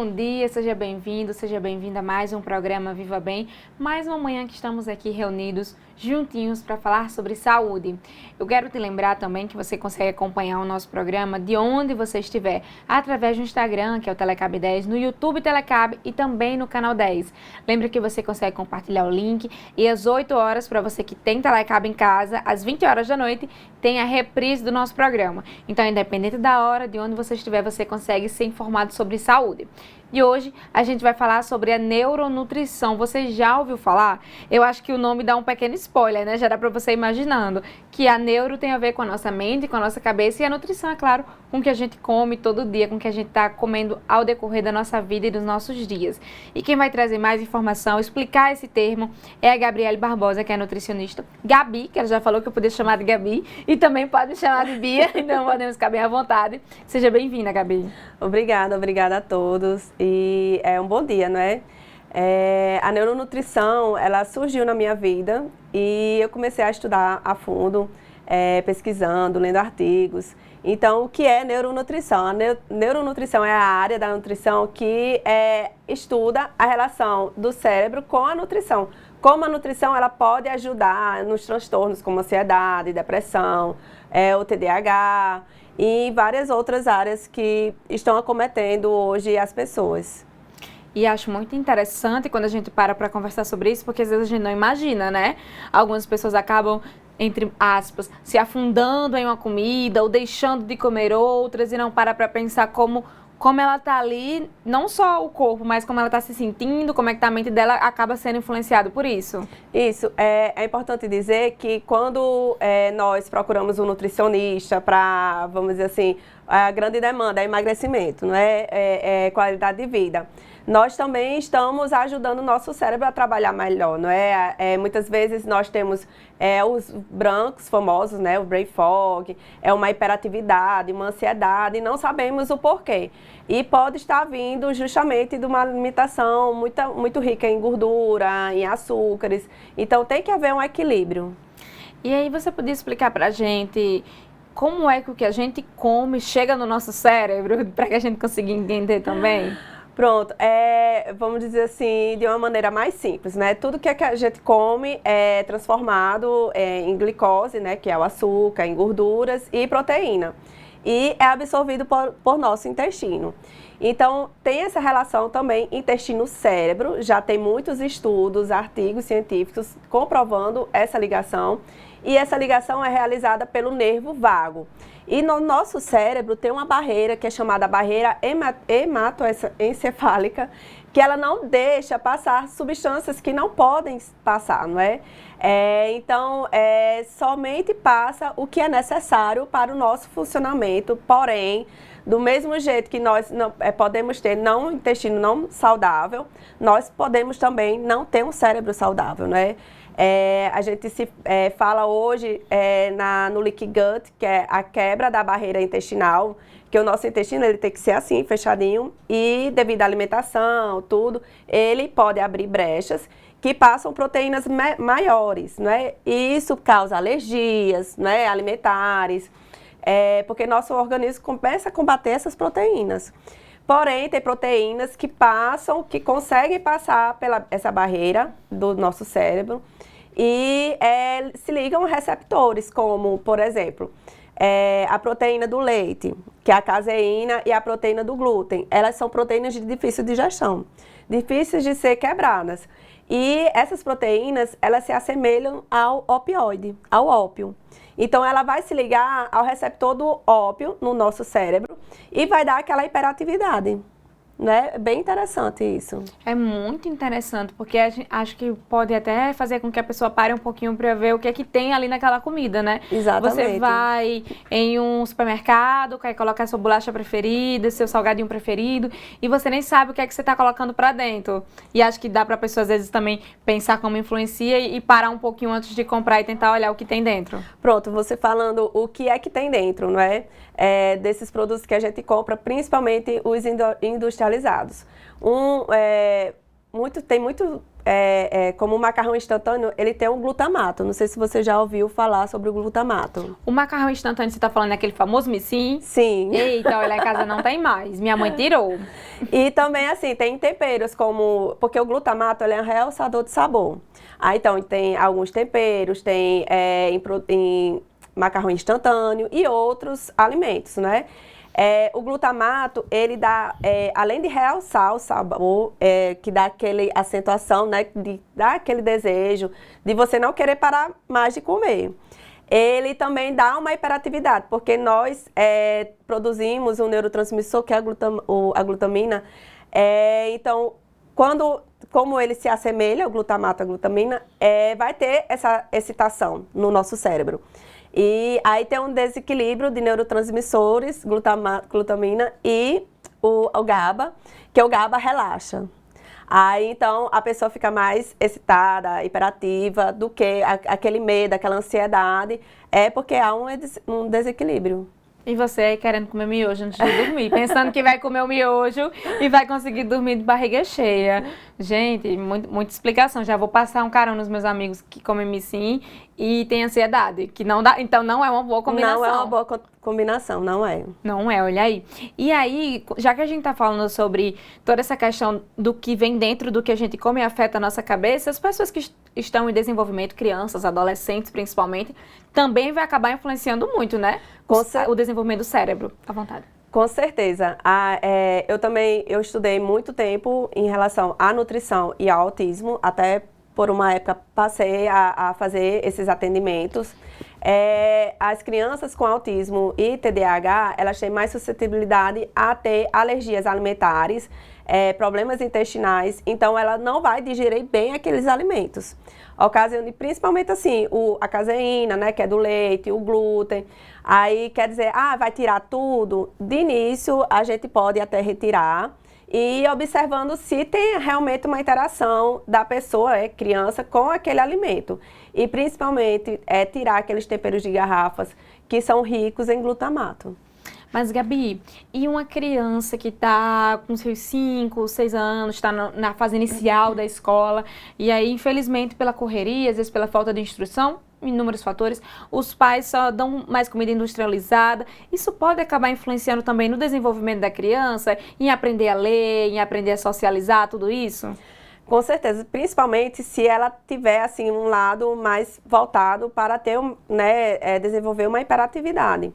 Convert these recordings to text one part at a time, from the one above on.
bom dia, seja bem-vindo, seja bem-vinda a mais um programa Viva Bem, mais uma manhã que estamos aqui reunidos, juntinhos para falar sobre saúde. Eu quero te lembrar também que você consegue acompanhar o nosso programa de onde você estiver, através do Instagram, que é o Telecab 10, no YouTube Telecab e também no canal 10. Lembra que você consegue compartilhar o link e às 8 horas, para você que tem Telecab em casa, às 20 horas da noite, tem a reprise do nosso programa. Então, independente da hora, de onde você estiver, você consegue ser informado sobre saúde. E hoje a gente vai falar sobre a neuronutrição. Você já ouviu falar? Eu acho que o nome dá um pequeno spoiler, né? Já dá para você imaginando que a neuro tem a ver com a nossa mente, com a nossa cabeça, e a nutrição, é claro, com o que a gente come todo dia, com o que a gente está comendo ao decorrer da nossa vida e dos nossos dias. E quem vai trazer mais informação, explicar esse termo, é a Gabriele Barbosa, que é nutricionista. Gabi, que ela já falou que eu podia chamar de Gabi, e também pode me chamar de Bia, então podemos ficar bem à vontade. Seja bem-vinda, Gabi. Obrigada a todos. E é um bom dia, não é? A neuronutrição, ela surgiu na minha vida e eu comecei a estudar a fundo, pesquisando, lendo artigos. Então, o que é neuronutrição? A neuronutrição é a área da nutrição que estuda a relação do cérebro com a nutrição. Como a nutrição ela pode ajudar nos transtornos como ansiedade, depressão, o TDAH e várias outras áreas que estão acometendo hoje as pessoas. E acho muito interessante quando a gente para conversar sobre isso, porque às vezes a gente não imagina, né? Algumas pessoas acabam, entre aspas, se afundando em uma comida ou deixando de comer outras e não para pensar como ela tá ali, não só o corpo, mas como ela tá se sentindo, como é que tá a mente dela acaba sendo influenciado por isso. Isso, é importante dizer que quando nós procuramos um nutricionista para, vamos dizer assim, a grande demanda é emagrecimento, não é qualidade de vida. Nós também estamos ajudando o nosso cérebro a trabalhar melhor, não é? Muitas vezes nós temos os brancos famosos, né? O brain fog, uma hiperatividade, uma ansiedade, e não sabemos o porquê. E pode estar vindo justamente de uma alimentação muito rica em gordura, em açúcares. Então tem que haver um equilíbrio. E aí você podia explicar pra gente como é que o que a gente come chega no nosso cérebro, para que a gente consiga entender também? Pronto, vamos dizer assim, de uma maneira mais simples, né? Tudo que a gente come é transformado em glicose, né? Que é o açúcar, em gorduras e proteína. E é absorvido por nosso intestino. Então, tem essa relação também intestino-cérebro, já tem muitos estudos, artigos científicos comprovando essa ligação. E essa ligação é realizada pelo nervo vago. E no nosso cérebro tem uma barreira que é chamada barreira hematoencefálica, que ela não deixa passar substâncias que não podem passar, não é? Então, somente passa o que é necessário para o nosso funcionamento, porém, do mesmo jeito que nós podemos ter um intestino não saudável, nós podemos também não ter um cérebro saudável, não é? A gente fala hoje no leaky gut, que é a quebra da barreira intestinal, que o nosso intestino ele tem que ser assim, fechadinho, e devido à alimentação, tudo, ele pode abrir brechas que passam proteínas maiores, né? E isso causa alergias, né, alimentares, porque nosso organismo começa a combater essas proteínas. Porém, tem proteínas que conseguem passar pela essa barreira do nosso cérebro e se ligam a receptores, como, por exemplo, a proteína do leite, que é a caseína, e a proteína do glúten. Elas são proteínas de difícil digestão, difíceis de ser quebradas. E essas proteínas, elas se assemelham ao opioide, ao ópio. Então, ela vai se ligar ao receptor do ópio no nosso cérebro e vai dar aquela hiperatividade. Né? Bem interessante isso. É muito interessante, porque acho que pode até fazer com que a pessoa pare um pouquinho para ver o que é que tem ali naquela comida, né? Exatamente. Você vai em um supermercado, quer colocar sua bolacha preferida, seu salgadinho preferido, e você nem sabe o que é que você está colocando para dentro. E acho que dá para a pessoa, às vezes, também pensar como influencia e parar um pouquinho antes de comprar e tentar olhar o que tem dentro. Pronto, você falando o que é que tem dentro, não é? Desses produtos que a gente compra, principalmente os industrializados. tem muito, como o macarrão instantâneo, ele tem um glutamato. Não sei se você já ouviu falar sobre o glutamato. O macarrão instantâneo, você tá falando daquele famoso missim? Sim. Eita, olha, lá em casa não tem mais. Minha mãe tirou. E também, assim, tem temperos como... Porque o glutamato, ele é um realçador de sabor. Então, tem alguns temperos, tem em macarrão instantâneo e outros alimentos, né? O glutamato, ele dá, além de realçar o sabor, que dá aquele acentuação, né, dá aquele desejo de você não querer parar mais de comer. Ele também dá uma hiperatividade, porque nós produzimos um neurotransmissor, que é a glutamina. Então, como ele se assemelha, o glutamato à glutamina, vai ter essa excitação no nosso cérebro. E aí tem um desequilíbrio de neurotransmissores, glutamina e o GABA, que o GABA relaxa. Aí então a pessoa fica mais excitada, hiperativa, do que aquele medo, aquela ansiedade, porque há um desequilíbrio. E você aí querendo comer miojo antes de dormir, pensando que vai comer o miojo e vai conseguir dormir de barriga cheia. Gente, muita explicação. Já vou passar um carão nos meus amigos que comem missim e tem ansiedade, que não dá, então não é uma boa combinação. Não é uma boa combinação, não é. Não é, olha aí. E aí, já que a gente tá falando sobre toda essa questão do que vem dentro do que a gente come e afeta a nossa cabeça, as pessoas que estão em desenvolvimento, crianças, adolescentes principalmente, também vai acabar influenciando muito, né? O desenvolvimento do cérebro. À vontade. Com certeza. Eu estudei muito tempo em relação à nutrição e ao autismo, até por uma época passei a fazer esses atendimentos. As crianças com autismo e TDAH, elas têm mais suscetibilidade a ter alergias alimentares, problemas intestinais, então ela não vai digerir bem aqueles alimentos. Ocasionando principalmente assim, a caseína, né, que é do leite, o glúten. Aí quer dizer, vai tirar tudo? De início, a gente pode até retirar e observando se tem realmente uma interação da pessoa, criança, com aquele alimento. E principalmente tirar aqueles temperos de garrafas que são ricos em glutamato. Mas, Gabi, e uma criança que está com seus 5, 6 anos, está na fase inicial da escola, e aí, infelizmente, pela correria, às vezes pela falta de instrução, inúmeros fatores, os pais só dão mais comida industrializada. Isso pode acabar influenciando também no desenvolvimento da criança, em aprender a ler, em aprender a socializar, tudo isso? Com certeza, principalmente se ela tiver assim um lado mais voltado para ter, desenvolver uma hiperatividade.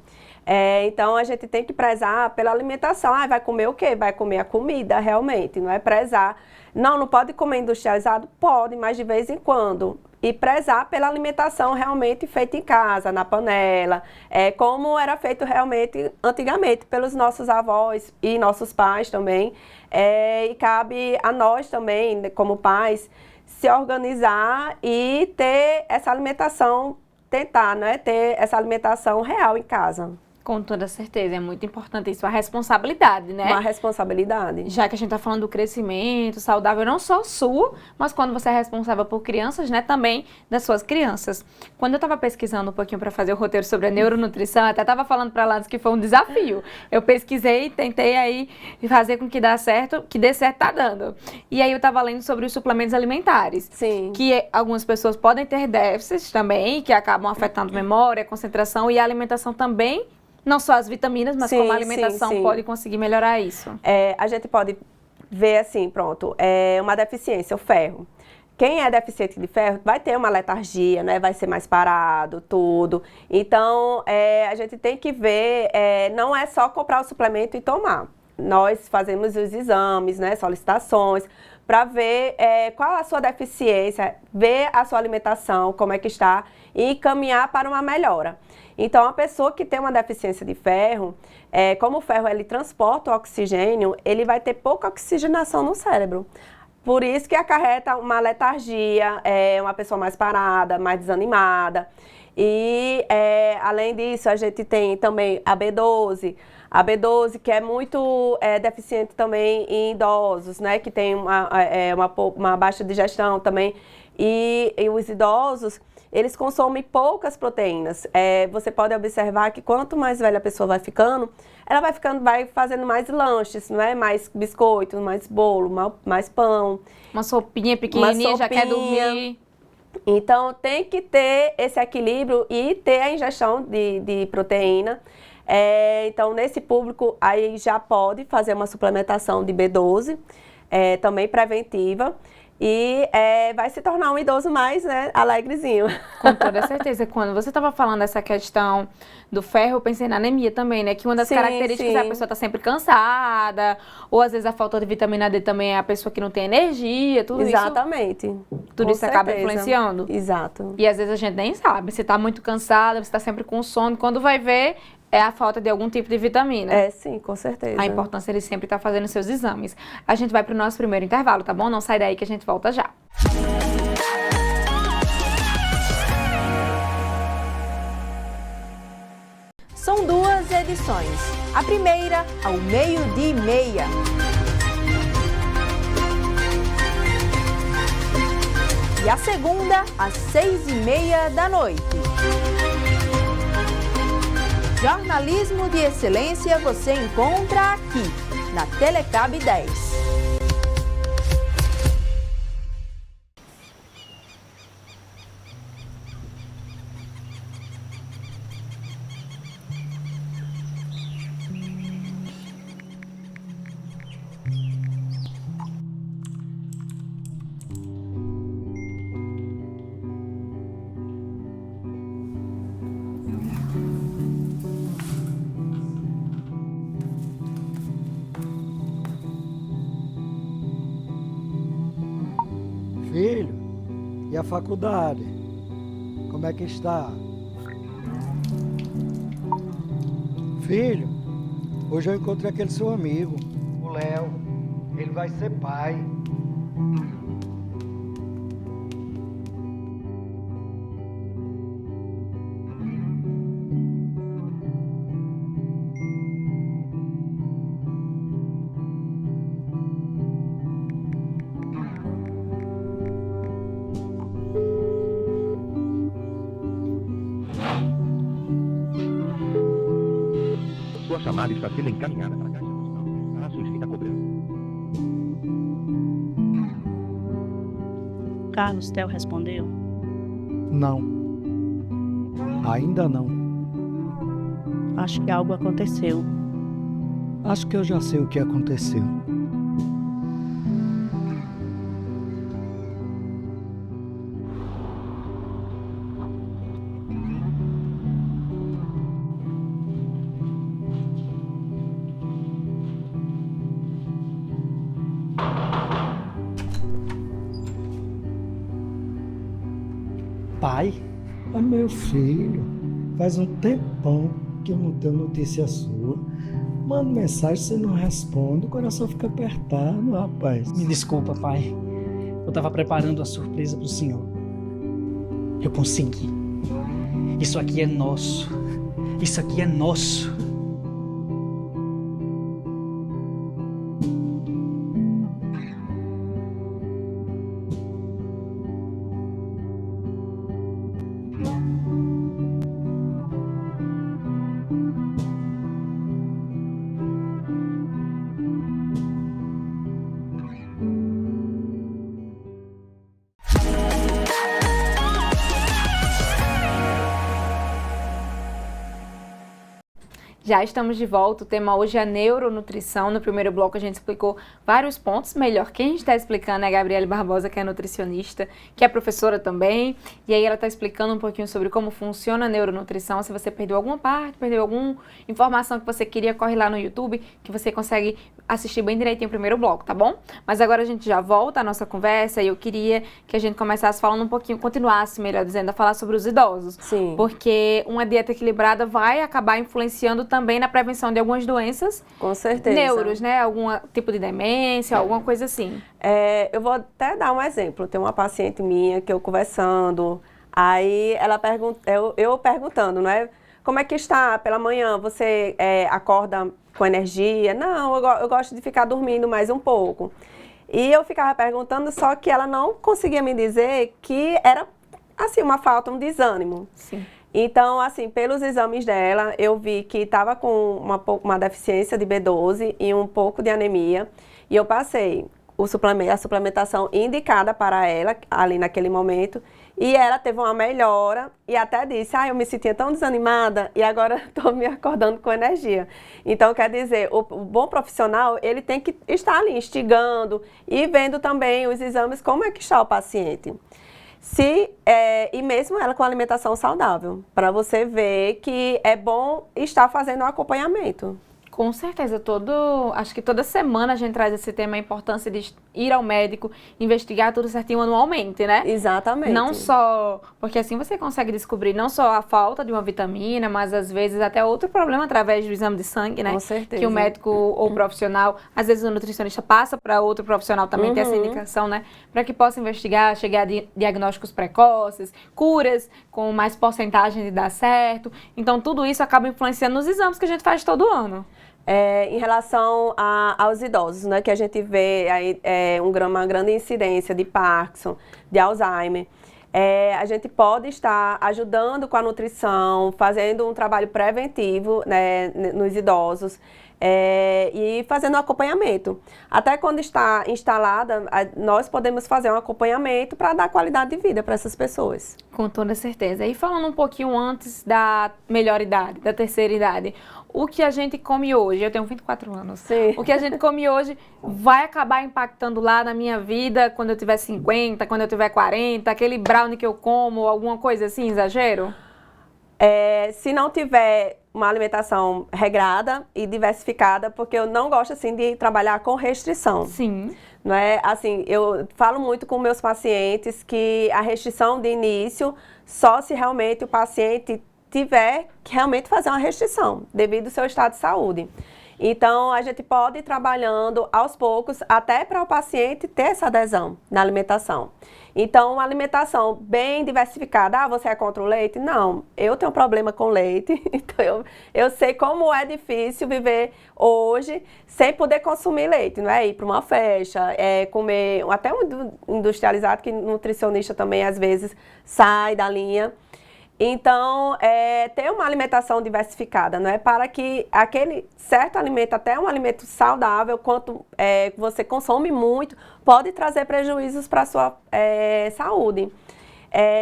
Então a gente tem que prezar pela alimentação. Vai comer o quê? Vai comer a comida realmente, não é prezar. Não pode comer industrializado? Pode, mas de vez em quando. E prezar pela alimentação realmente feita em casa, na panela, como era feito realmente antigamente pelos nossos avós e nossos pais também. E cabe a nós também, como pais, se organizar e ter essa alimentação, tentar, ter essa alimentação real em casa. Com toda certeza, é muito importante isso, a responsabilidade, né? Uma responsabilidade. Já que a gente está falando do crescimento saudável, não só sua, mas quando você é responsável por crianças, né, também das suas crianças. Quando eu estava pesquisando um pouquinho para fazer o roteiro sobre a neuronutrição, até estava falando para Lanes que foi um desafio. Eu pesquisei e tentei aí fazer com que dê certo, tá dando. E aí eu estava lendo sobre os suplementos alimentares. Sim. Que algumas pessoas podem ter déficits também, que acabam afetando memória, concentração e a alimentação também. Não só as vitaminas, mas como a alimentação pode conseguir melhorar isso? A gente pode ver assim, pronto, uma deficiência, o ferro. Quem é deficiente de ferro vai ter uma letargia, né? Vai ser mais parado, tudo. Então, a gente tem que ver, não é só comprar o suplemento e tomar. Nós fazemos os exames, né? Solicitações, para ver qual a sua deficiência, ver a sua alimentação, como é que está, e caminhar para uma melhora. Então, a pessoa que tem uma deficiência de ferro, como o ferro ele transporta o oxigênio, ele vai ter pouca oxigenação no cérebro. Por isso que acarreta uma letargia, uma pessoa mais parada, mais desanimada. E, além disso, a gente tem também a B12. A B12, que é muito deficiente também em idosos, né? Que tem uma baixa digestão também. E os idosos, eles consomem poucas proteínas. Você pode observar que quanto mais velha a pessoa vai ficando, ela vai fazendo mais lanches, não é? Mais biscoito, mais bolo, mais pão. Uma sopinha pequenininha, já quer dormir. Então, tem que ter esse equilíbrio e ter a ingestão de proteína. Então, nesse público, aí já pode fazer uma suplementação de B12, também preventiva. E vai se tornar um idoso mais, né, alegrezinho. Com toda certeza. Quando você estava falando dessa questão do ferro, eu pensei na anemia também, né? Que uma das características é a pessoa tá sempre cansada, ou às vezes a falta de vitamina D também é a pessoa que não tem energia, tudo isso. Exatamente. Tudo isso acaba influenciando. Exato. E às vezes a gente nem sabe. Você tá muito cansada, você tá sempre com sono, quando vai ver, é a falta de algum tipo de vitamina. Sim, com certeza. A importância de sempre estar fazendo seus exames. A gente vai para o nosso primeiro intervalo, tá bom? Não sai daí que a gente volta já. São 2 edições. A primeira, ao 12:30. E a segunda, às 6:30 da noite. Jornalismo de excelência você encontra aqui, na Telecab 10. Filho, e a faculdade? Como é que está? Filho, hoje eu encontrei aquele seu amigo, o Léo. Ele vai ser pai. Sua chamada está sendo encaminhada para a caixa postal. Para solicitar a cobrança. Carlos, Theo respondeu? Não. Ainda não. Acho que algo aconteceu. Acho que eu já sei o que aconteceu. Pai? Ah, meu filho, faz um tempão que eu não tenho notícia sua. Mando mensagem, você não responde, o coração fica apertado, rapaz. Me desculpa, pai. Eu estava preparando a surpresa para o senhor. Eu consegui. Isso aqui é nosso. Isso aqui é nosso. Já estamos de volta, o tema hoje é neuronutrição. No primeiro bloco a gente explicou vários pontos, melhor quem está explicando é a Gabriele Barbosa, que é nutricionista, que é professora também, e aí ela está explicando um pouquinho sobre como funciona a neuronutrição. Se você perdeu alguma parte, perdeu alguma informação que você queria, corre lá no YouTube, que você consegue assistir bem direitinho o primeiro bloco, tá bom? Mas agora a gente já volta à nossa conversa e eu queria que a gente começasse falando um pouquinho, continuasse, melhor dizendo, a falar sobre os idosos. Sim. Porque uma dieta equilibrada vai acabar influenciando também na prevenção de algumas doenças. Com certeza. Neuros, né? Algum tipo de demência, alguma coisa assim. Eu vou até dar um exemplo. Tem uma paciente minha que eu conversando, aí ela eu perguntando, não é? Como é que está pela manhã? Você acorda com energia? Não, eu gosto de ficar dormindo mais um pouco. E eu ficava perguntando, só que ela não conseguia me dizer que era assim, uma falta, um desânimo. Sim. Então, assim, pelos exames dela, eu vi que estava com uma deficiência de B12 e um pouco de anemia. E eu passei a suplementação indicada para ela, ali naquele momento. E ela teve uma melhora e até disse, eu me sentia tão desanimada e agora estou me acordando com energia. Então, quer dizer, o bom profissional, ele tem que estar ali instigando e vendo também os exames, como é que está o paciente. E mesmo ela com alimentação saudável, para você ver que é bom estar fazendo um acompanhamento. Com certeza, acho que toda semana a gente traz esse tema, a importância de ir ao médico, investigar tudo certinho anualmente, né? Exatamente. Não só, porque assim você consegue descobrir não só a falta de uma vitamina, mas às vezes até outro problema através do exame de sangue, né? Com certeza. Que o médico ou o profissional, às vezes o nutricionista passa para outro profissional também ter essa indicação, né? Para que possa investigar, chegar a diagnósticos precoces, curas com mais porcentagem de dar certo. Então tudo isso acaba influenciando nos exames que a gente faz todo ano. Em relação aos idosos, né, que a gente vê aí, uma grande incidência de Parkinson, de Alzheimer, a gente pode estar ajudando com a nutrição, fazendo um trabalho preventivo, né, nos idosos, e fazendo um acompanhamento. Até quando está instalada, nós podemos fazer um acompanhamento para dar qualidade de vida para essas pessoas. Com toda certeza. E falando um pouquinho antes da melhor idade, da terceira idade, o que a gente come hoje, eu tenho 24 anos, Sim. O que a gente come hoje vai acabar impactando lá na minha vida quando eu tiver 50, quando eu tiver 40, aquele brownie que eu como, alguma coisa assim, exagero? Se não tiver uma alimentação regrada e diversificada, porque eu não gosto assim de trabalhar com restrição. Sim. Não é? Assim, eu falo muito com meus pacientes que a restrição de início só se realmente o paciente tiver que realmente fazer uma restrição, devido ao seu estado de saúde. Então, a gente pode ir trabalhando aos poucos, até para o paciente ter essa adesão na alimentação. Então, uma alimentação bem diversificada. Você é contra o leite? Não, eu tenho problema com leite, então eu sei como é difícil viver hoje sem poder consumir leite, não é? Ir para uma festa, comer até um industrializado, que nutricionista também às vezes sai da linha. Então, ter uma alimentação diversificada, não é? Para que aquele certo alimento, até um alimento saudável, quanto você consome muito, pode trazer prejuízos para a sua saúde.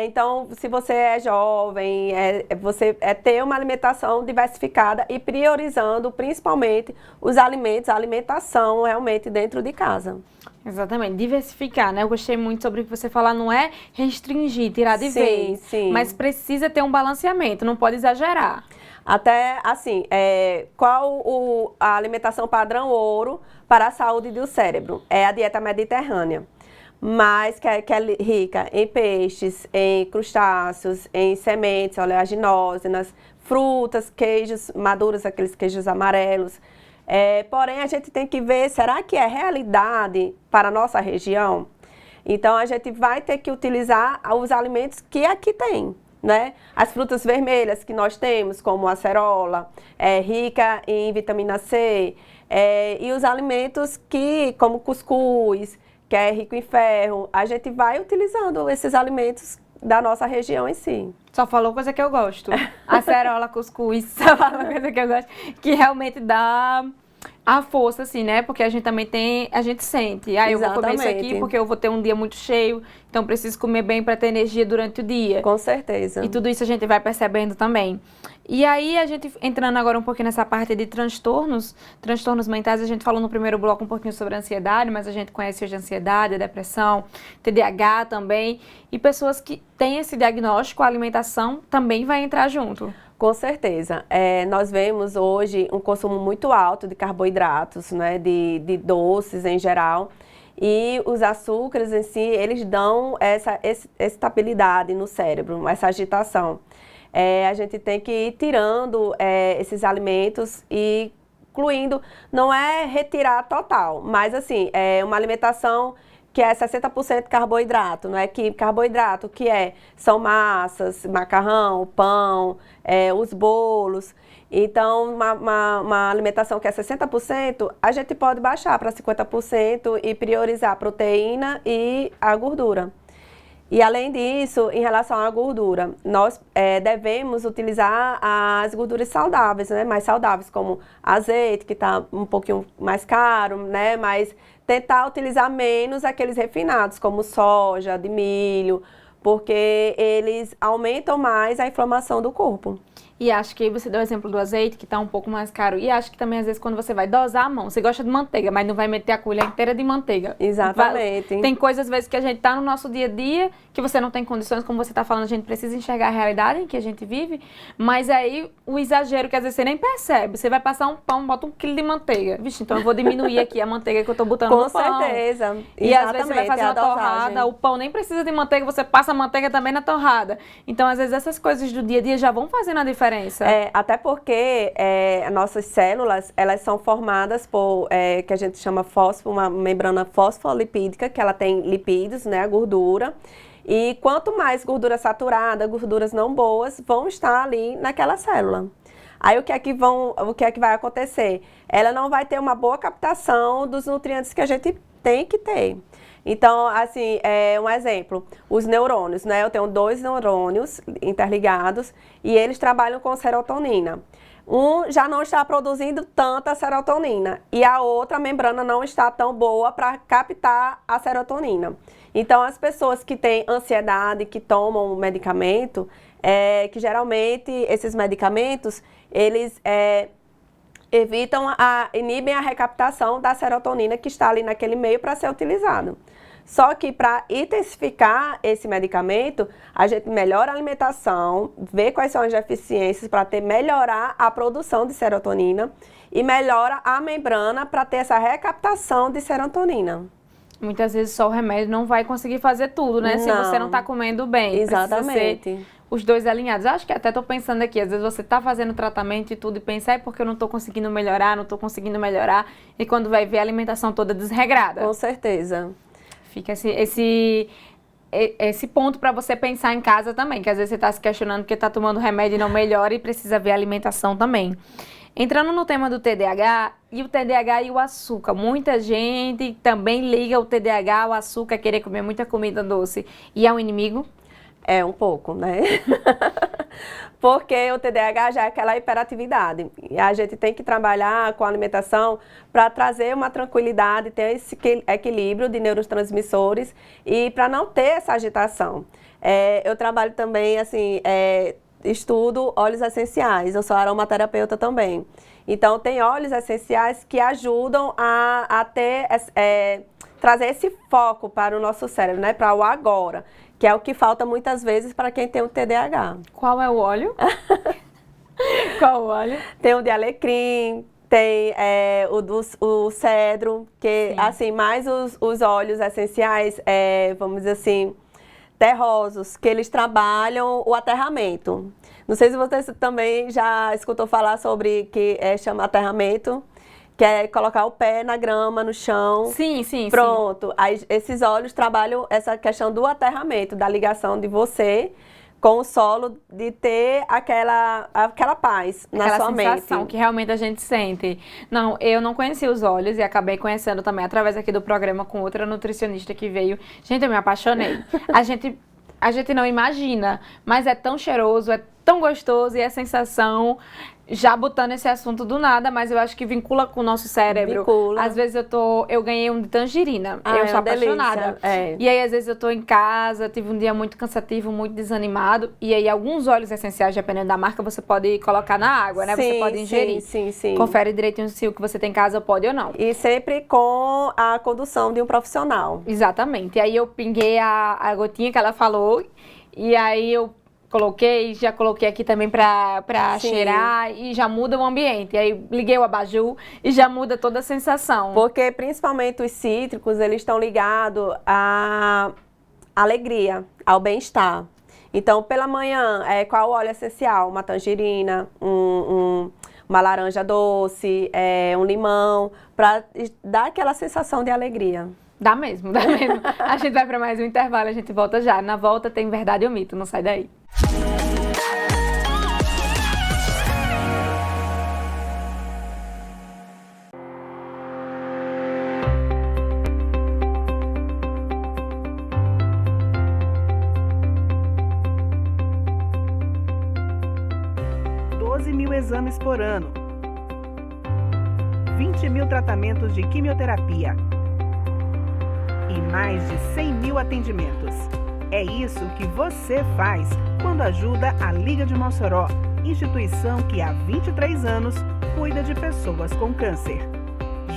Então, se você é jovem, você ter uma alimentação diversificada e priorizando principalmente os alimentos, a alimentação realmente dentro de casa. Exatamente, diversificar, né? Eu gostei muito sobre o que você falar, não é restringir, tirar de vez, sim. Mas precisa ter um balanceamento, não pode exagerar. Até, assim, qual a alimentação padrão ouro para a saúde do cérebro? É a dieta mediterrânea, mas que é rica em peixes, em crustáceos, em sementes oleaginosas, frutas, queijos maduros, aqueles queijos amarelos. Porém, a gente tem que ver, será que é realidade para a nossa região? Então, a gente vai ter que utilizar os alimentos que aqui tem, né? As frutas vermelhas que nós temos, como a acerola, rica em vitamina C, e os alimentos como cuscuz, que é rico em ferro, a gente vai utilizando esses alimentos da nossa região em si. Só falou coisa que eu gosto. Acerola, cuscuz, só falou coisa que eu gosto. Que realmente dá a força, assim, né? Porque a gente também a gente sente. Eu vou comer isso aqui porque eu vou ter um dia muito cheio, então preciso comer bem para ter energia durante o dia. Com certeza. E tudo isso a gente vai percebendo também. E aí, a gente entrando agora um pouquinho nessa parte de transtornos mentais, a gente falou no primeiro bloco um pouquinho sobre a ansiedade, mas a gente conhece hoje a ansiedade, a depressão, TDAH também. E pessoas que têm esse diagnóstico, a alimentação também vai entrar junto. Com certeza. Nós vemos hoje um consumo muito alto de carboidratos, né, de doces em geral. E os açúcares em si, eles dão essa estabilidade no cérebro, essa agitação. A gente tem que ir tirando esses alimentos e incluindo, não é retirar total, mas assim, uma alimentação que é 60% carboidrato, não é? Que carboidrato são massas, macarrão, pão, os bolos. Então, uma alimentação que é 60%, a gente pode baixar para 50% e priorizar a proteína e a gordura. E além disso, em relação à gordura, nós devemos utilizar as gorduras saudáveis, né? Mais saudáveis, como azeite, que está um pouquinho mais caro, né? Mas tentar utilizar menos aqueles refinados, como soja, de milho, porque eles aumentam mais a inflamação do corpo. E acho que você deu o exemplo do azeite, que está um pouco mais caro. E acho que também, às vezes, quando você vai dosar a mão, você gosta de manteiga, mas não vai meter a colher inteira de manteiga. Exatamente. Tem coisas, às vezes, que a gente tá no nosso dia a dia, que você não tem condições, como você está falando, a gente precisa enxergar a realidade em que a gente vive, mas aí o exagero, que às vezes você nem percebe. Você vai passar um pão, bota 1 quilo de manteiga. Vixe, então eu vou diminuir aqui a manteiga que eu tô botando no pão. Com certeza. E às vezes você vai fazer uma dosagem. torrada, o pão nem precisa de manteiga, você passa a manteiga também na torrada. Então, às vezes, essas coisas do dia a dia já vão fazendo a diferença. Até porque nossas células, elas são formadas por, que a gente chama uma membrana fosfolipídica, que ela tem lipídios, né, a gordura. E quanto mais gordura saturada, gorduras não boas, vão estar ali naquela célula. Aí o que é que vai acontecer? Ela não vai ter uma boa captação dos nutrientes que a gente tem que ter. Então, assim, um exemplo, os neurônios, né? Eu tenho 2 neurônios interligados e eles trabalham com serotonina. Um já não está produzindo tanta serotonina e a outra membrana não está tão boa para captar a serotonina. Então, as pessoas que têm ansiedade, que tomam medicamento, que geralmente esses medicamentos, eles inibem a recaptação da serotonina que está ali naquele meio para ser utilizado. Só que para intensificar esse medicamento, a gente melhora a alimentação, vê quais são as deficiências para melhorar a produção de serotonina e melhora a membrana para ter essa recaptação de serotonina. Muitas vezes só o remédio não vai conseguir fazer tudo, né? Se você não está comendo bem. Exatamente. Precisa ser os dois alinhados. Acho que até estou pensando aqui, às vezes você está fazendo tratamento e tudo e pensa, é porque eu não estou conseguindo melhorar, e quando vai ver a alimentação toda desregrada. Com certeza. Fica esse ponto para você pensar em casa também, que às vezes você está se questionando porque está tomando remédio e não melhora e precisa ver a alimentação também. Entrando no tema do TDAH, e o TDAH e o açúcar. Muita gente também liga o TDAH ao açúcar, querer comer muita comida doce. E é um inimigo? É um pouco, né? Porque o TDAH já é aquela hiperatividade. E a gente tem que trabalhar com a alimentação para trazer uma tranquilidade, ter esse equilíbrio de neurotransmissores e para não ter essa agitação. Eu trabalho também, assim, estudo óleos essenciais. Eu sou aromaterapeuta também. Então, tem óleos essenciais que ajudam a trazer esse foco para o nosso cérebro, né? Para o agora. Que é o que falta muitas vezes para quem tem o TDAH. Qual é o óleo? Qual o óleo? Tem o de alecrim, tem o cedro, que sim, assim, mais os óleos essenciais, vamos dizer assim, terrosos, que eles trabalham o aterramento. Não sei se você também já escutou falar sobre que chama aterramento. Que é colocar o pé na grama, no chão. Sim, sim, pronto. Aí, esses óleos trabalham essa questão do aterramento, da ligação de você com o solo, de ter aquela paz na sua mente. Aquela sensação que realmente a gente sente. Não, eu não conhecia os óleos e acabei conhecendo também através aqui do programa com outra nutricionista que veio. Gente, eu me apaixonei. A gente não imagina, mas é tão cheiroso, é tão gostoso e a sensação... Já botando esse assunto do nada, mas eu acho que vincula com o nosso cérebro. Vincula. Às vezes eu ganhei um de tangerina, eu sou apaixonada. Delícia. E aí às vezes eu tô em casa, tive um dia muito cansativo, muito desanimado, e aí alguns óleos essenciais, dependendo da marca, você pode colocar na água, né? Sim, você pode ingerir. Sim. Confere direitinho se o que você tem em casa pode ou não. E sempre com a condução de um profissional. Exatamente. E aí eu pinguei a gotinha que ela falou, e aí eu já coloquei aqui também pra cheirar e já muda o ambiente. Aí liguei o abajur e já muda toda a sensação. Porque principalmente os cítricos, eles estão ligados à alegria, ao bem-estar. Então, pela manhã, qual óleo essencial? Uma tangerina, uma laranja doce, um limão, para dar aquela sensação de alegria. Dá mesmo. A gente vai para mais um intervalo, a gente volta já. Na volta tem Verdade ou Mito, não sai daí. 12 mil exames por ano, 20 mil tratamentos de quimioterapia e mais de 100 mil atendimentos. É isso que você faz quando ajuda a Liga de Mossoró, instituição que há 23 anos cuida de pessoas com câncer.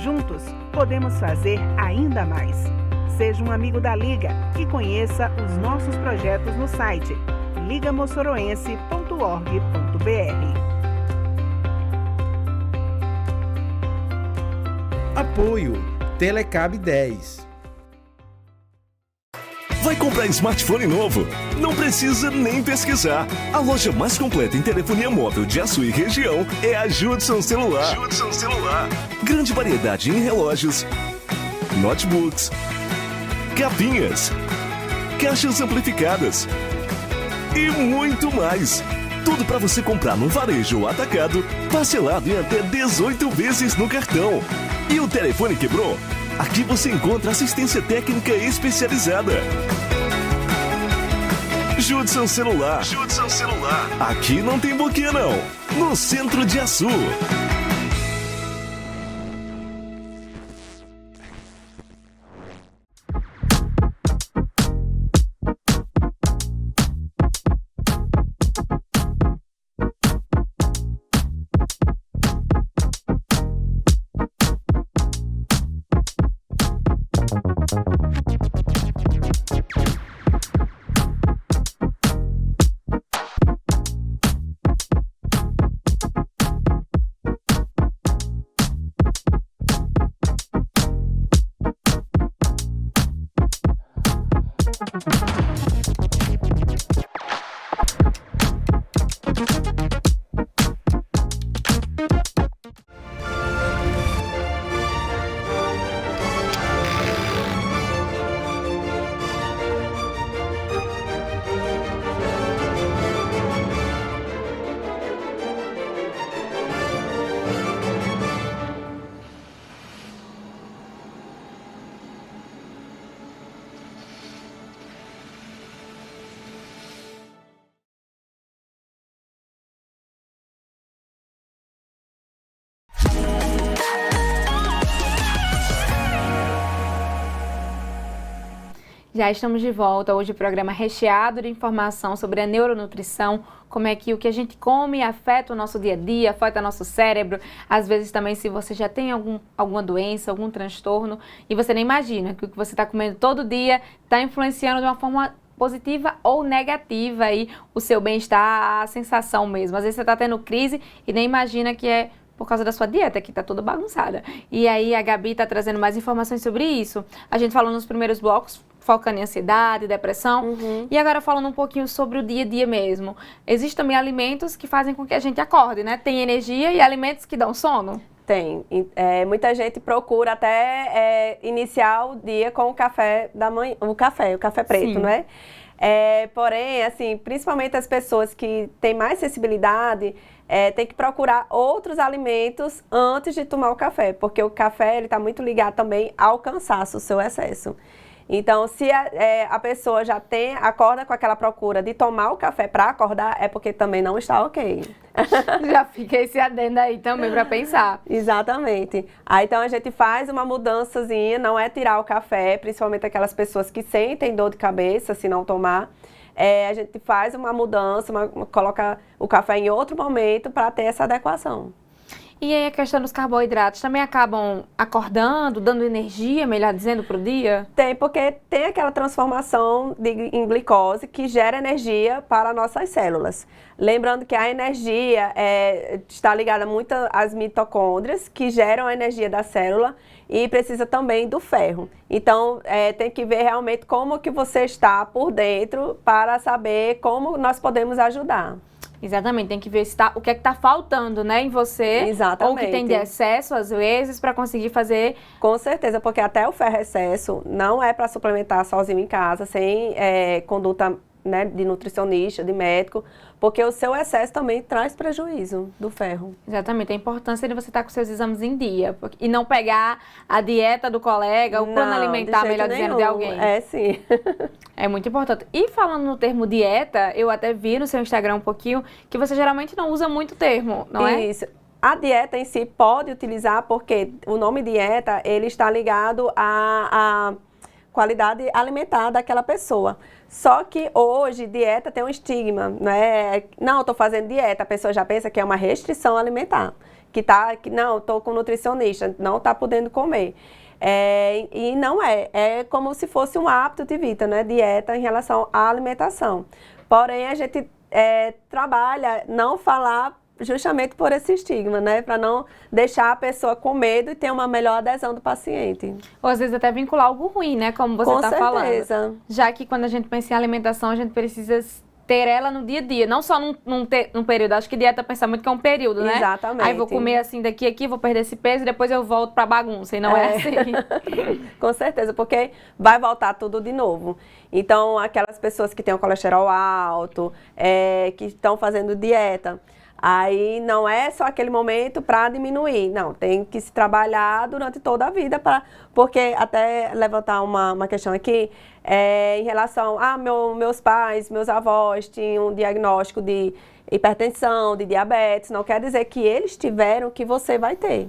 Juntos, podemos fazer ainda mais. Seja um amigo da Liga e conheça os nossos projetos no site ligamossoroense.org.br. Apoio Telecab 10. Vai comprar smartphone novo? Não precisa nem pesquisar. A loja mais completa em telefonia móvel de Açu e região é a Judson Celular. Judson Celular. Grande variedade em relógios, notebooks, capinhas, caixas amplificadas e muito mais. Tudo para você comprar no varejo ou atacado, parcelado em até 18 vezes no cartão. E o telefone quebrou? Aqui você encontra assistência técnica especializada. Judson Celular. Judson Celular. Aqui não tem boquinha não. No centro de Açu. Já estamos de volta, hoje o programa recheado de informação sobre a neuronutrição, como é que o que a gente come afeta o nosso dia a dia, afeta nosso cérebro, às vezes também se você já tem alguma doença, algum transtorno e você nem imagina que o que você está comendo todo dia está influenciando de uma forma positiva ou negativa aí o seu bem-estar, a sensação mesmo. Às vezes você está tendo crise e nem imagina que é por causa da sua dieta, que está toda bagunçada. E aí a Gabi está trazendo mais informações sobre isso. A gente falou nos primeiros blocos, focando em ansiedade, depressão. E agora falando um pouquinho sobre o dia a dia mesmo. Existem também alimentos que fazem com que a gente acorde, né? Tem energia e alimentos que dão sono? Tem. Muita gente procura até iniciar o dia com o café da manhã, o café preto, não é? Porém, assim, principalmente as pessoas que têm mais sensibilidade, tem que procurar outros alimentos antes de tomar o café, porque o café está muito ligado também ao cansaço, o seu excesso. Então, se a pessoa já acorda com aquela procura de tomar o café para acordar, é porque também não está ok. Já fica esse adendo aí também para pensar. Exatamente. Aí, então, a gente faz uma mudançazinha, não é tirar o café, principalmente aquelas pessoas que sentem dor de cabeça se não tomar. A gente faz uma mudança, coloca o café em outro momento para ter essa adequação. E aí a questão dos carboidratos também acabam acordando, dando energia, melhor dizendo, para o dia? Tem, porque tem aquela transformação em glicose que gera energia para nossas células. Lembrando que a energia está ligada muito às mitocôndrias, que geram a energia da célula e precisa também do ferro. Então, tem que ver realmente como que você está por dentro para saber como nós podemos ajudar. Exatamente, tem que ver o que é que está faltando, né, em você. Exatamente. Ou que tem de excesso, às vezes, para conseguir fazer. Com certeza, porque até o ferro excesso não é para suplementar sozinho em casa, sem conduta né, de nutricionista, de médico, porque o seu excesso também traz prejuízo do ferro. Exatamente, a importância de você estar com seus exames em dia e não pegar a dieta do colega, o plano alimentar, melhor dizendo, de alguém. É, sim. É muito importante. E falando no termo dieta, eu até vi no seu Instagram um pouquinho que você geralmente não usa muito o termo, não é? Isso. A dieta em si pode utilizar porque o nome dieta, ele está ligado à qualidade alimentar daquela pessoa. Só que hoje, dieta tem um estigma, né? Não, eu estou fazendo dieta, a pessoa já pensa que é uma restrição alimentar. Não, estou com nutricionista, não está podendo comer. E não é. É como se fosse um hábito de vida, né? Dieta em relação à alimentação. Porém, a gente trabalha não falar justamente por esse estigma, né? Para não deixar a pessoa com medo e ter uma melhor adesão do paciente. Ou às vezes até vincular algo ruim, né? Como você está falando. Com certeza. Já que quando a gente pensa em alimentação, a gente precisa ter ela no dia a dia, não só num período. Acho que dieta pensa muito que é um período, né? Exatamente. Aí vou comer assim daqui a aqui, vou perder esse peso e depois eu volto pra bagunça, e não é assim. Com certeza, porque vai voltar tudo de novo. Então, aquelas pessoas que têm o colesterol alto, que estão fazendo dieta, aí não é só aquele momento para diminuir, não, tem que se trabalhar durante toda a vida, porque até levantar uma questão aqui, em relação a meus pais, meus avós tinham um diagnóstico de hipertensão, de diabetes, não quer dizer que eles tiveram que você vai ter.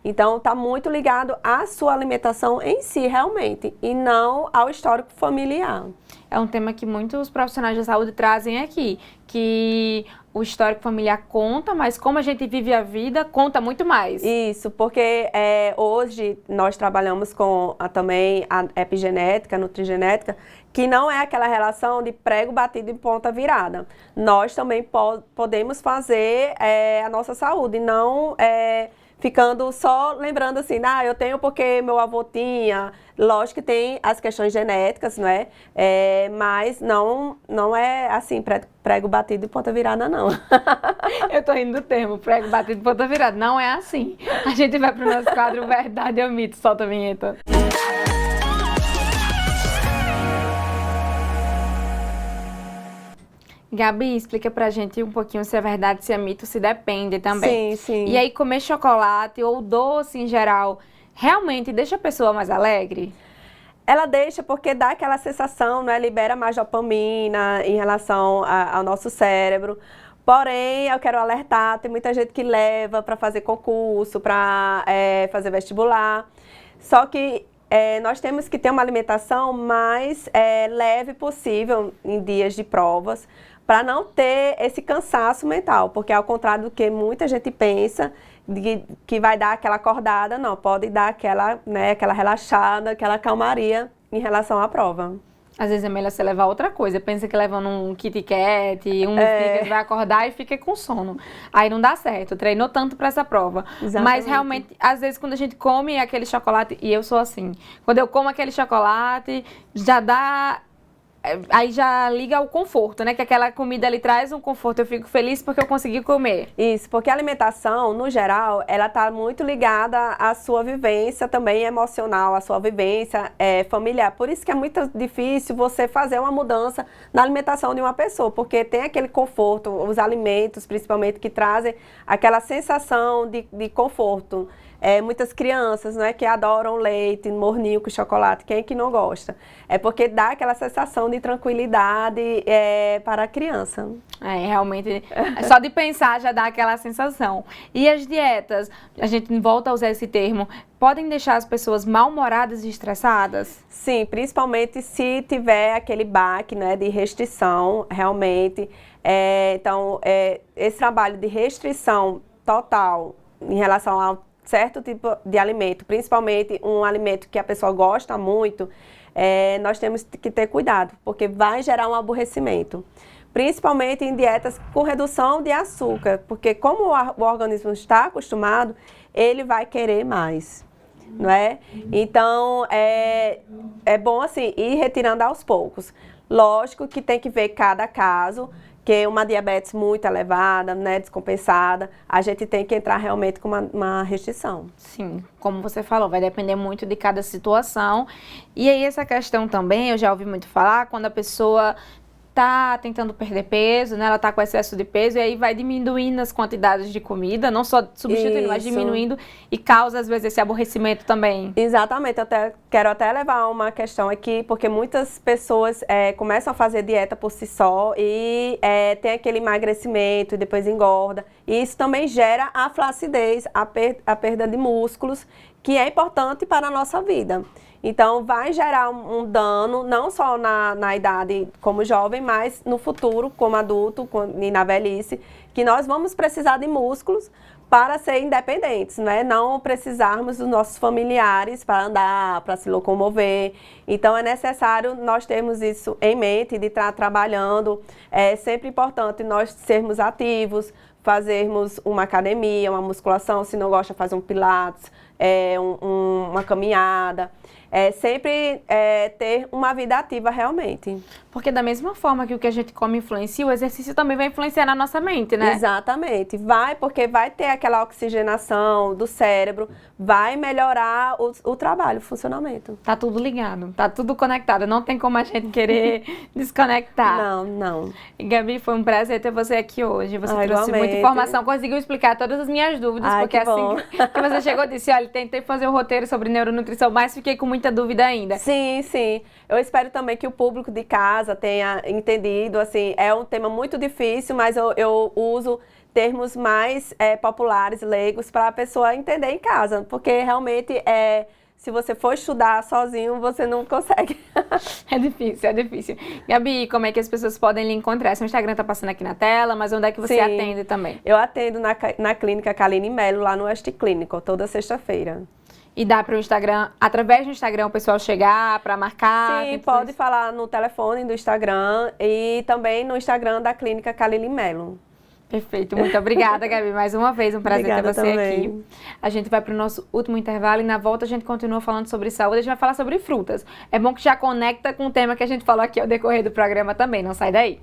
Então, está muito ligado à sua alimentação em si, realmente, e não ao histórico familiar. É um tema que muitos profissionais de saúde trazem aqui, que o histórico familiar conta, mas como a gente vive a vida, conta muito mais. Isso, porque hoje nós trabalhamos com também a epigenética, a nutrigenética, que não é aquela relação de prego batido em ponta virada. Nós também podemos fazer a nossa saúde, não ficando só lembrando assim, eu tenho porque meu avô tinha. Lógico que tem as questões genéticas, não é? Mas não é assim, prego batido e ponta virada, não. Eu tô rindo do termo, prego batido e ponta virada. Não é assim. A gente vai pro nosso quadro Verdade ou Mito. Solta a vinheta. Gabi, explica pra gente um pouquinho se é verdade, se é mito, se depende também. Sim, sim. E aí, comer chocolate ou doce em geral, realmente deixa a pessoa mais alegre? Ela deixa porque dá aquela sensação, né? Libera mais dopamina em relação ao nosso cérebro. Porém, eu quero alertar, tem muita gente que leva para fazer concurso, para fazer vestibular. Só que nós temos que ter uma alimentação mais leve possível em dias de provas, para não ter esse cansaço mental, porque ao contrário do que muita gente pensa, que vai dar aquela acordada, não, pode dar aquela relaxada, aquela calmaria em relação à prova. Às vezes é melhor você levar outra coisa, pensa que levando um Kit Kat, Snickers, vai acordar e fica com sono. Aí não dá certo, treinou tanto para essa prova. Exatamente. Mas realmente, às vezes quando a gente come aquele chocolate, e eu sou assim, quando eu como aquele chocolate, já dá... Aí já liga ao conforto, né? Que aquela comida ali traz um conforto. Eu fico feliz porque eu consegui comer. Isso, porque a alimentação, no geral, ela está muito ligada à sua vivência também emocional, à sua vivência familiar. Por isso que é muito difícil você fazer uma mudança na alimentação de uma pessoa, porque tem aquele conforto, os alimentos, principalmente, que trazem aquela sensação de conforto. Muitas crianças, né, que adoram leite, morninho com chocolate, quem é que não gosta? É porque dá aquela sensação de tranquilidade para a criança. Realmente, só de pensar já dá aquela sensação. E as dietas, a gente volta a usar esse termo, podem deixar as pessoas mal-humoradas e estressadas? Sim, principalmente se tiver aquele baque, né, de restrição, realmente. Então, esse trabalho de restrição total em relação ao certo tipo de alimento, principalmente um alimento que a pessoa gosta muito, nós temos que ter cuidado, porque vai gerar um aborrecimento. Principalmente em dietas com redução de açúcar, porque como o organismo está acostumado, ele vai querer mais, não é? Então, é bom assim, ir retirando aos poucos. Lógico que tem que ver cada caso, que uma diabetes muito elevada, né, descompensada, a gente tem que entrar realmente com uma restrição. Sim, como você falou, vai depender muito de cada situação. E aí essa questão também, eu já ouvi muito falar, quando a pessoa tá tentando perder peso, né? Ela tá com excesso de peso e aí vai diminuindo as quantidades de comida, não só substituindo, mas diminuindo e causa às vezes esse aborrecimento também. Exatamente, eu quero até levar uma questão aqui, porque muitas pessoas começam a fazer dieta por si só e tem aquele emagrecimento e depois engorda. E isso também gera a flacidez, a perda de músculos, que é importante para a nossa vida. Então, vai gerar um dano, não só na idade como jovem, mas no futuro, como adulto e na velhice, que nós vamos precisar de músculos para ser independentes, né? Não precisarmos dos nossos familiares para andar, para se locomover. Então, é necessário nós termos isso em mente, de estar trabalhando. É sempre importante nós sermos ativos, fazermos uma academia, uma musculação, se não gosta, fazer um pilates, uma caminhada. Sempre ter uma vida ativa realmente. Porque da mesma forma que o que a gente come influencia, o exercício também vai influenciar na nossa mente, né? Exatamente. Porque vai ter aquela oxigenação do cérebro, vai melhorar o trabalho, o funcionamento. Tá tudo ligado, tá tudo conectado, não tem como a gente querer desconectar. Não. E, Gabi, foi um prazer ter você aqui hoje. Você trouxe igualmente. muita informação, conseguiu explicar todas as minhas dúvidas, porque assim que você chegou disse, olha, tentei fazer o roteiro sobre neuronutrição, mas fiquei com muita dúvida ainda. Sim. Eu espero também que o público de casa tenha entendido, assim, é um tema muito difícil, mas eu uso termos mais populares, leigos, para a pessoa entender em casa, porque realmente se você for estudar sozinho, você não consegue. É difícil. Gabi, como é que as pessoas podem lhe encontrar? Seu Instagram tá passando aqui na tela, mas onde é que você atende também? Eu atendo na clínica Kaline Melo, lá no West Clinical, toda sexta-feira. E dá para o Instagram, através do Instagram, o pessoal chegar para marcar? Sim, pode falar no telefone do Instagram e também no Instagram da clínica Kaline Melo. Perfeito, muito obrigada, Gabi. Mais uma vez, um prazer ter você aqui. A gente vai para o nosso último intervalo e na volta a gente continua falando sobre saúde, a gente vai falar sobre frutas. É bom que já conecta com o tema que a gente falou aqui ao decorrer do programa também, não sai daí.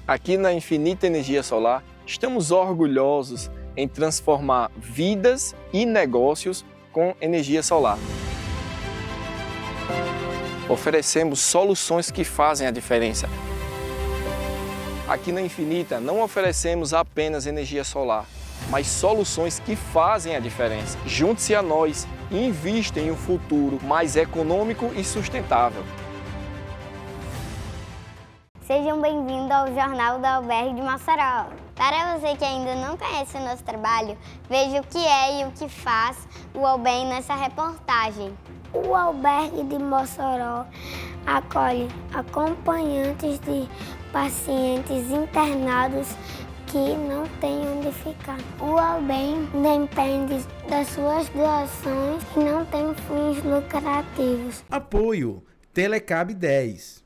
Aqui na Infinita Energia Solar, estamos orgulhosos em transformar vidas e negócios com energia solar. Oferecemos soluções que fazem a diferença. Aqui na Infinita não oferecemos apenas energia solar, mas soluções que fazem a diferença. Junte-se a nós e invista em um futuro mais econômico e sustentável. Sejam bem-vindos ao Jornal da Albergue de Mossoró. Para você que ainda não conhece o nosso trabalho, veja o que é e o que faz o Albem nessa reportagem. O Albergue de Mossoró acolhe acompanhantes de pacientes internados que não têm onde ficar. O Albem depende das suas doações e não tem fins lucrativos. Apoio Telecab 10.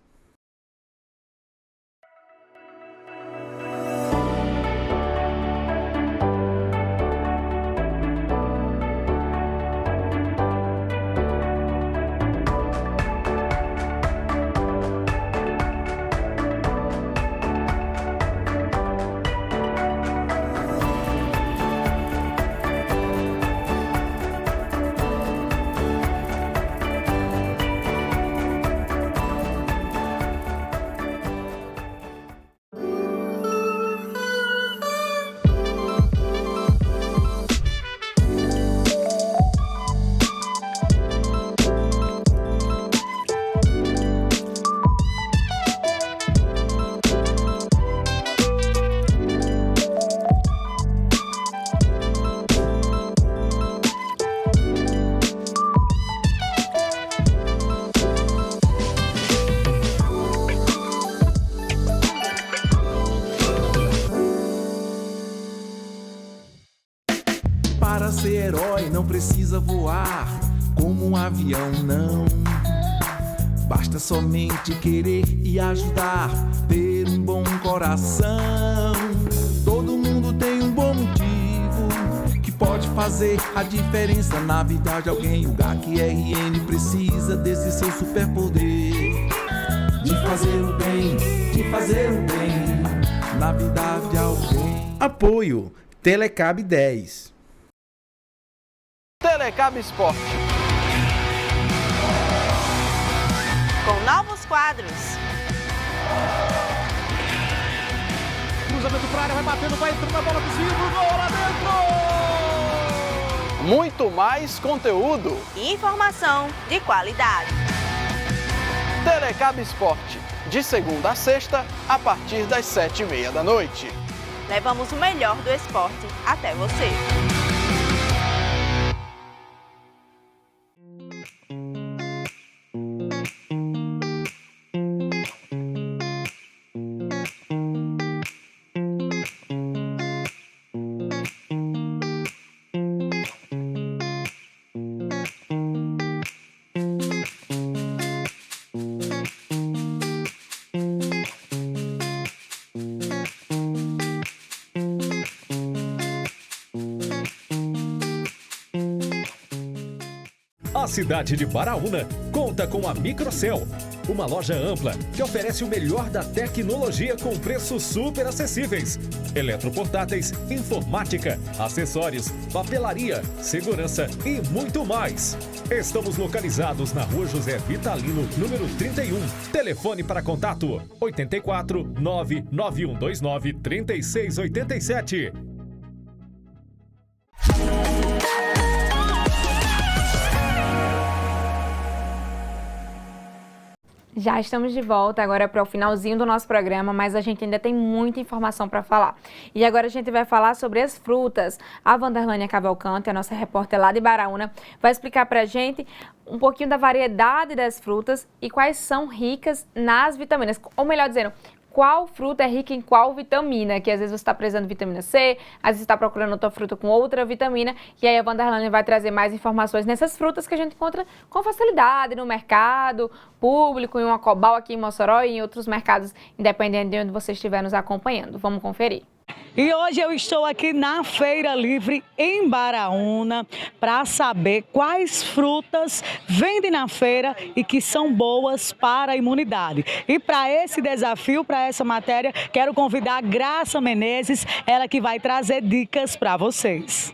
Para ser herói não precisa voar como um avião, não. Basta somente querer e ajudar, ter um bom coração. Todo mundo tem um bom motivo que pode fazer a diferença na vida de alguém. O GAC-RN precisa desse seu superpoder de fazer o bem na vida de alguém. Apoio Telecab 10. Telecab Esporte. Com novos quadros. Cruzamento para a área, vai batendo, vai entrando na bola, desvio pro gol, lá dentro! Muito mais conteúdo. E informação de qualidade. Telecab Esporte, de segunda a sexta, a partir das 7h30 da noite. Levamos o melhor do esporte até você. A cidade de Baraúna conta com a Microcel, uma loja ampla que oferece o melhor da tecnologia com preços super acessíveis. Eletroportáteis, informática, acessórios, papelaria, segurança e muito mais. Estamos localizados na Rua José Vitalino, número 31. Telefone para contato 84 99129 3687. Já estamos de volta agora para o finalzinho do nosso programa, mas a gente ainda tem muita informação para falar. E agora a gente vai falar sobre as frutas. A Vanderlânia Cavalcante, a nossa repórter lá de Baraúna, vai explicar para a gente um pouquinho da variedade das frutas e quais são ricas nas vitaminas. Ou melhor dizendo, qual fruta é rica em qual vitamina, que às vezes você está precisando de vitamina C, às vezes está procurando outra fruta com outra vitamina, e aí a Vanderlânia vai trazer mais informações nessas frutas que a gente encontra com facilidade no mercado público, em uma Cobal aqui em Mossoró e em outros mercados, independente de onde você estiver nos acompanhando. Vamos conferir. E hoje eu estou aqui na Feira Livre em Baraúna para saber quais frutas vendem na feira e que são boas para a imunidade. E para esse desafio, para essa matéria, quero convidar a Graça Menezes, ela que vai trazer dicas para vocês.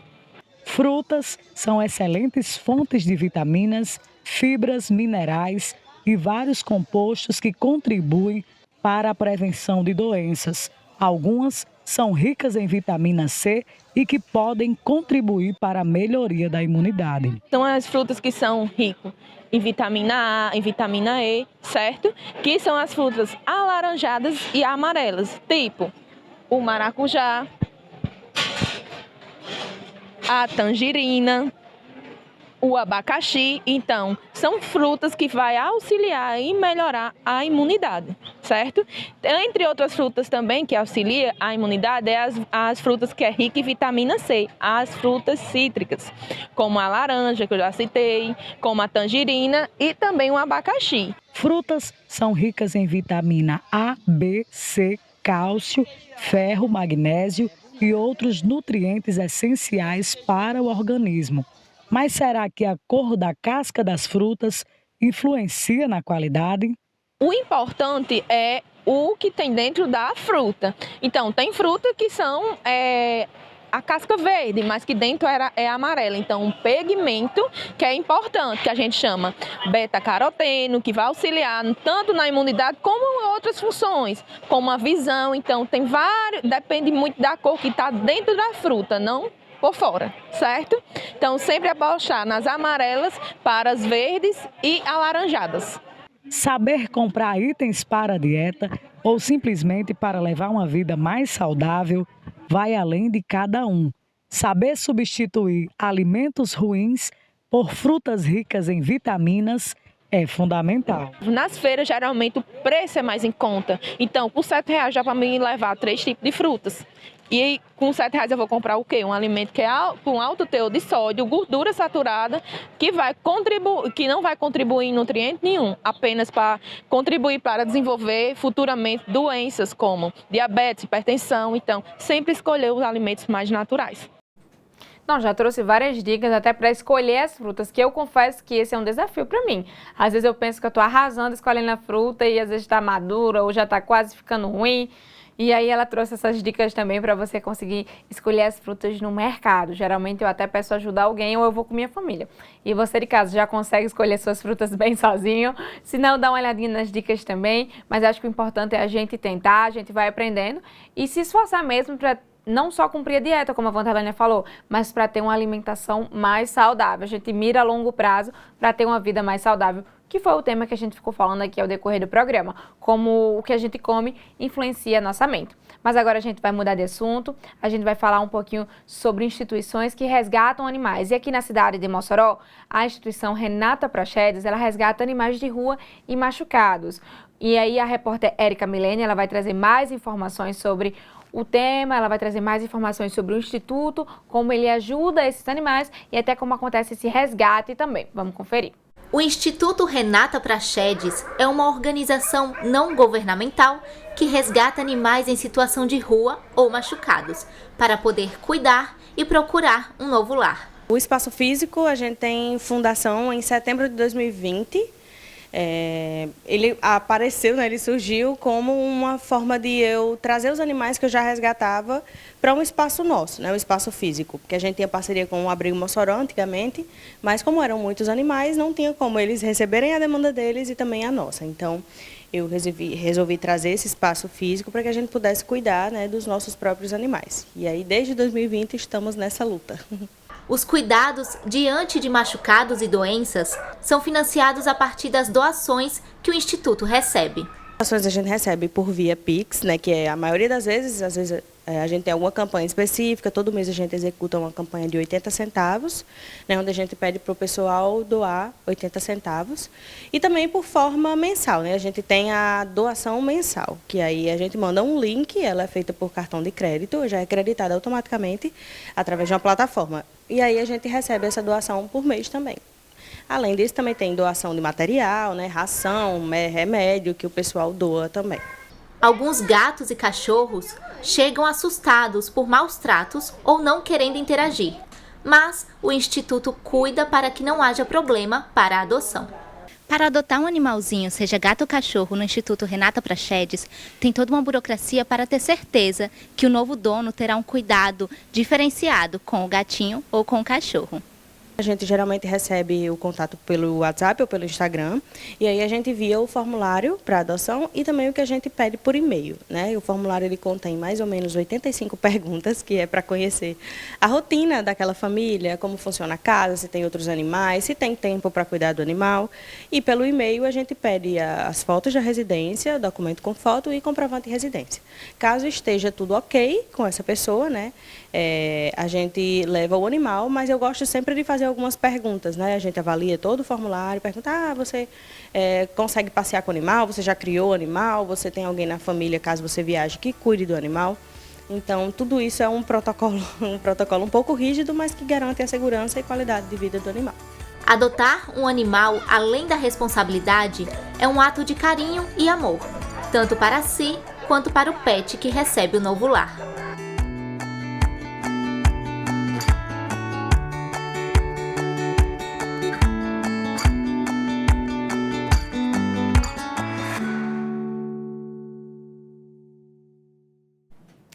Frutas são excelentes fontes de vitaminas, fibras, minerais e vários compostos que contribuem para a prevenção de doenças. Algumas são ricas em vitamina C e que podem contribuir para a melhoria da imunidade. São as frutas que são ricas em vitamina A, em vitamina E, certo? Que são as frutas alaranjadas e amarelas, tipo o maracujá, a tangerina, o abacaxi. Então, são frutas que vai auxiliar e melhorar a imunidade, certo? Entre outras frutas também que auxilia a imunidade é as frutas que é rica em vitamina C, as frutas cítricas, como a laranja, que eu já citei, como a tangerina e também o abacaxi. Frutas são ricas em vitamina A, B, C, cálcio, ferro, magnésio e outros nutrientes essenciais para o organismo. Mas será que a cor da casca das frutas influencia na qualidade? O importante é o que tem dentro da fruta. Então, tem fruta que são a casca verde, mas que dentro é amarela. Então, um pigmento que é importante, que a gente chama beta-caroteno, que vai auxiliar tanto na imunidade como em outras funções, como a visão. Então, tem vários, depende muito da cor que está dentro da fruta, não por fora, certo? Então, sempre apostar nas amarelas para as verdes e alaranjadas. Saber comprar itens para a dieta ou simplesmente para levar uma vida mais saudável vai além de cada um. Saber substituir alimentos ruins por frutas ricas em vitaminas é fundamental. Nas feiras, geralmente, o preço é mais em conta. Então, por R$7 já para mim levar 3 tipos de frutas. E com R$7 eu vou comprar o quê? Um alimento que é com alto teor de sódio, gordura saturada, que não vai contribuir em nutriente nenhum, apenas para contribuir para desenvolver futuramente doenças como diabetes, hipertensão. Então, sempre escolher os alimentos mais naturais. Não, já trouxe várias dicas até para escolher as frutas, que eu confesso que esse é um desafio para mim. Às vezes eu penso que eu estou arrasando escolhendo a fruta e às vezes está madura ou já está quase ficando ruim. E aí ela trouxe essas dicas também para você conseguir escolher as frutas no mercado. Geralmente eu até peço ajuda a alguém ou eu vou com minha família. E você de casa já consegue escolher suas frutas bem sozinho? Se não, dá uma olhadinha nas dicas também. Mas acho que o importante é a gente tentar, a gente vai aprendendo e se esforçar mesmo para não só cumprir a dieta, como a Vanderlânia falou, mas para ter uma alimentação mais saudável. A gente mira a longo prazo para ter uma vida mais saudável, que foi o tema que a gente ficou falando aqui ao decorrer do programa, como o que a gente come influencia a nossa mente. Mas agora a gente vai mudar de assunto, a gente vai falar um pouquinho sobre instituições que resgatam animais. E aqui na cidade de Mossoró, a instituição Renata Prachedes, ela resgata animais de rua e machucados. E aí a repórter Érica Milene, ela vai trazer mais informações sobre o tema, ela vai trazer mais informações sobre o Instituto, como ele ajuda esses animais e até como acontece esse resgate também. Vamos conferir. O Instituto Renata Prachedes é uma organização não governamental que resgata animais em situação de rua ou machucados, para poder cuidar e procurar um novo lar. O espaço físico, a gente tem fundação em setembro de 2020. Ele apareceu, né, ele surgiu como uma forma de eu trazer os animais que eu já resgatava para um espaço nosso, né, um espaço físico, porque a gente tinha parceria com o Abrigo Mossoró antigamente, mas como eram muitos animais, não tinha como eles receberem a demanda deles e também a nossa. Então, eu resolvi trazer esse espaço físico para que a gente pudesse cuidar, né, dos nossos próprios animais. E aí, desde 2020, estamos nessa luta. Os cuidados diante de machucados e doenças são financiados a partir das doações que o Instituto recebe. As doações a gente recebe por via Pix, né, que é a maioria das vezes, às vezes a gente tem alguma campanha específica, todo mês a gente executa uma campanha de 80 centavos, né, onde a gente pede para o pessoal doar 80 centavos. E também por forma mensal, né, a gente tem a doação mensal, que aí a gente manda um link, ela é feita por cartão de crédito, já é creditada automaticamente através de uma plataforma. E aí a gente recebe essa doação por mês também. Além disso, também tem doação de material, né, ração, remédio, que o pessoal doa também. Alguns gatos e cachorros chegam assustados por maus tratos ou não querendo interagir, mas o Instituto cuida para que não haja problema para a adoção. Para adotar um animalzinho, seja gato ou cachorro, no Instituto Renata Prachedes, tem toda uma burocracia para ter certeza que o novo dono terá um cuidado diferenciado com o gatinho ou com o cachorro. A gente geralmente recebe o contato pelo WhatsApp ou pelo Instagram, e aí a gente envia o formulário para adoção e também o que a gente pede por e-mail, né? O formulário ele contém mais ou menos 85 perguntas, que é para conhecer a rotina daquela família, como funciona a casa, se tem outros animais, se tem tempo para cuidar do animal. E pelo e-mail a gente pede as fotos da residência, documento com foto e comprovante de residência. Caso esteja tudo ok com essa pessoa, né? A gente leva o animal, mas eu gosto sempre de fazer algumas perguntas, né? A gente avalia todo o formulário, pergunta, você consegue passear com o animal? Você já criou o animal? Você tem alguém na família, caso você viaje, que cuide do animal? Então, tudo isso é um protocolo um pouco rígido, mas que garante a segurança e qualidade de vida do animal. Adotar um animal, além da responsabilidade, é um ato de carinho e amor, tanto para si quanto para o pet que recebe o novo lar.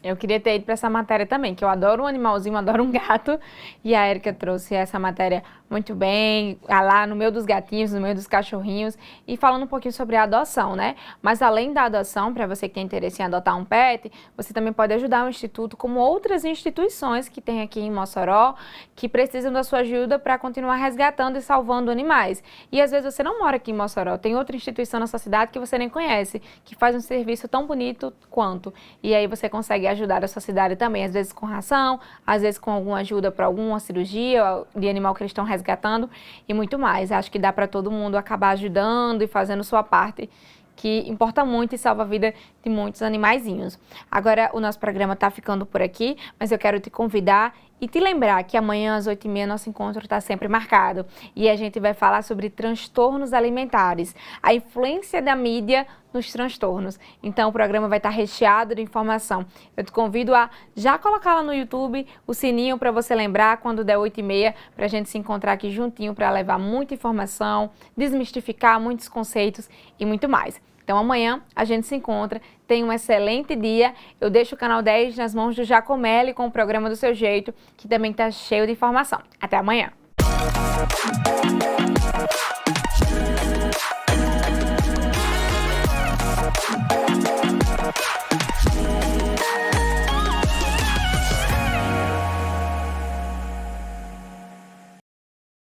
Eu queria ter ido para essa matéria também, que eu adoro um animalzinho, adoro um gato. E a Érica trouxe essa matéria muito bem, lá no meio dos gatinhos, no meio dos cachorrinhos. E falando um pouquinho sobre a adoção, né? Mas além da adoção, para você que tem interesse em adotar um pet, você também pode ajudar o Instituto, como outras instituições que tem aqui em Mossoró, que precisam da sua ajuda para continuar resgatando e salvando animais. E às vezes você não mora aqui em Mossoró, tem outra instituição na sua cidade que você nem conhece, que faz um serviço tão bonito quanto. E aí você consegue ajudar a sua cidade também, às vezes com ração, às vezes com alguma ajuda para alguma cirurgia de animal que eles estão resgatando e muito mais. Acho que dá para todo mundo acabar ajudando e fazendo sua parte, que importa muito e salva a vida de muitos animaizinhos. Agora o nosso programa está ficando por aqui, mas eu quero te convidar e te lembrar que amanhã às 8h30 nosso encontro está sempre marcado e a gente vai falar sobre transtornos alimentares, a influência da mídia nos transtornos. Então o programa vai estar recheado de informação. Eu te convido a já colocar lá no YouTube o sininho para você lembrar quando der 8h30, para a gente se encontrar aqui juntinho para levar muita informação, desmistificar muitos conceitos e muito mais. Então amanhã a gente se encontra. Tenha um excelente dia. Eu deixo o Canal 10 nas mãos do Giacomelli com o programa do Seu Jeito, que também está cheio de informação. Até amanhã.